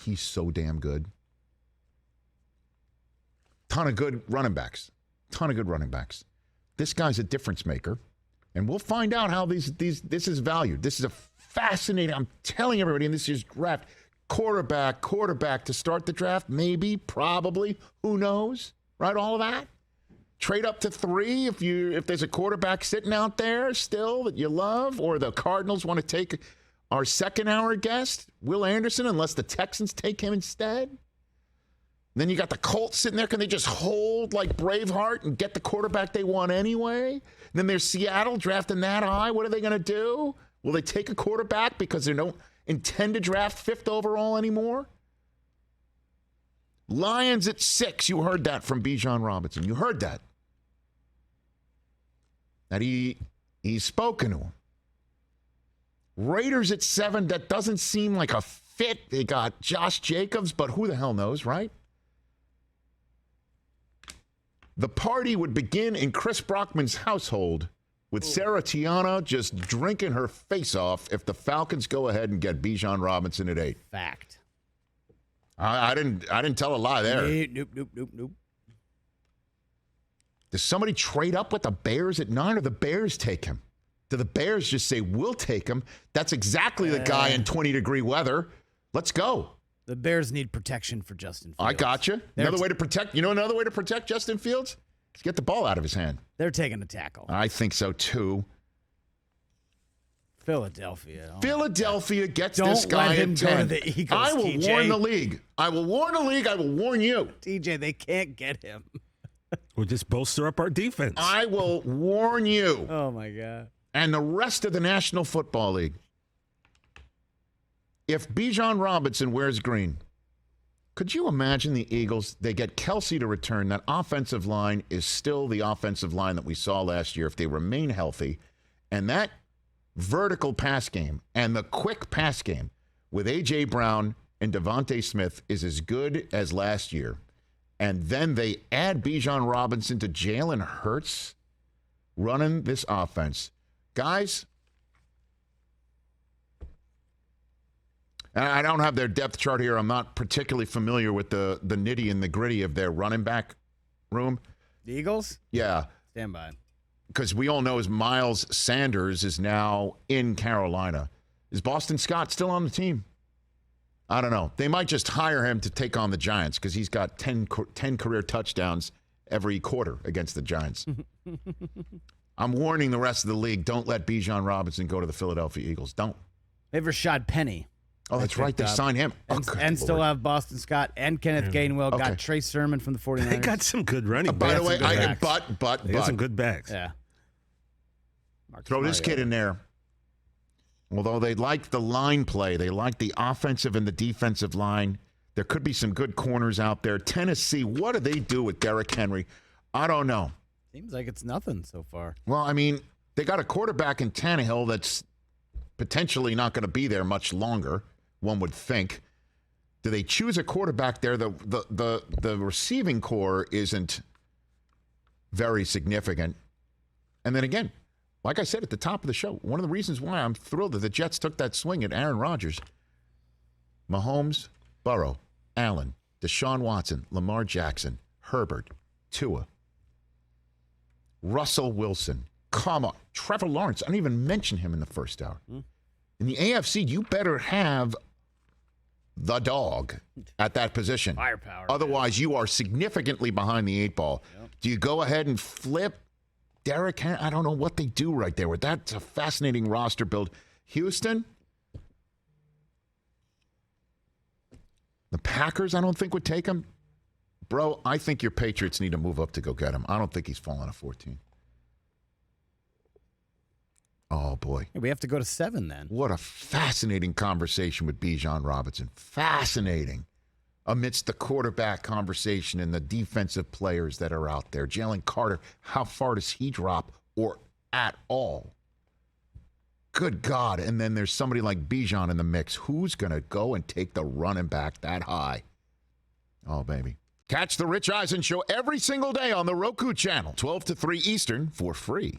He's so damn good. Ton of good running backs. This guy's a difference maker. And we'll find out how this is valued. This is a fascinating, I'm telling everybody in this year's draft, quarterback to start the draft, maybe, probably, who knows, right? All of that. Trade up to 3 if there's a quarterback sitting out there still that you love, or the Cardinals want to take our second-hour guest, Will Anderson, unless the Texans take him instead. Then you got the Colts sitting there. Can they just hold like Braveheart and get the quarterback they want anyway? And then there's Seattle drafting that high. What are they going to do? Will they take a quarterback because they don't intend to draft 5th overall anymore? Lions at 6. You heard that from Bijan Robinson. You heard that. That he's spoken to him. Raiders at 7. That doesn't seem like a fit. They got Josh Jacobs, but who the hell knows, right? The party would begin in Chris Brockman's household with Sarah Tiana just drinking her face off if the Falcons go ahead and get Bijan Robinson at 8. Fact. I didn't tell a lie there. Nope. Does somebody trade up with the Bears at 9, or the Bears take him? Do the Bears just say, we'll take him? That's exactly the guy in 20-degree weather. Let's go. The Bears need protection for Justin Fields. I got you. Another way to protect Justin Fields is get the ball out of his hand. They're taking a tackle. I think so, too. Philadelphia Gets don't this guy let him at go 10. to the Eagles, I will TJ. warn the league. I will warn you. TJ, they can't get him. We'll just bolster up our defense. I will warn you. Oh, my God. And the rest of the National Football League. If Bijan Robinson wears green, could you imagine the Eagles? They get Kelsey to return. That offensive line is still the offensive line that we saw last year if they remain healthy. And that vertical pass game and the quick pass game with A.J. Brown and Devontae Smith is as good as last year. And then they add Bijan Robinson to Jalen Hurts running this offense. Guys, and I don't have their depth chart here. I'm not particularly familiar with the nitty and the gritty of their running back room. The Eagles? Yeah. Stand by. Because we all know Miles Sanders is now in Carolina. Is Boston Scott still on the team? I don't know. They might just hire him to take on the Giants because he's got 10 career touchdowns every quarter against the Giants. I'm warning the rest of the league, don't let Bijan Robinson go to the Philadelphia Eagles. Don't. They have Rashad Penny. Oh, that's right. They signed him. And still have Boston Scott and Kenneth Gainwell. Okay. Got Trey Sermon from the 49ers. They got some good running backs. By the way, They got some good backs. Yeah. Throw this kid in there. Although they like the line play, they like the offensive and the defensive line. There could be some good corners out there. Tennessee, what do they do with Derrick Henry? I don't know. Seems like it's nothing so far. Well, I mean, they got a quarterback in Tannehill that's potentially not going to be there much longer, one would think. Do they choose a quarterback there? The receiving core isn't very significant. And then again, like I said at the top of the show, one of the reasons why I'm thrilled that the Jets took that swing at Aaron Rodgers. Mahomes, Burrow, Allen, Deshaun Watson, Lamar Jackson, Herbert, Tua, Russell Wilson. Come on. Trevor Lawrence. I didn't even mention him in the first hour. In the AFC, you better have the dog at that position. Firepower. Otherwise, you are significantly behind the 8 ball. Yep. Do you go ahead and flip Derrick Henry? I don't know what they do right there. That's a fascinating roster build. Houston? The Packers, I don't think, would take him. Bro, I think your Patriots need to move up to go get him. I don't think he's falling to 14. Oh, boy. We have to go to 7 then. What a fascinating conversation with Bijan Robinson. Fascinating. Amidst the quarterback conversation and the defensive players that are out there. Jalen Carter, how far does he drop or at all? Good God. And then there's somebody like Bijan in the mix. Who's going to go and take the running back that high? Oh, baby. Catch the Rich Eisen Show every single day on the Roku channel, 12 to 3 Eastern, for free.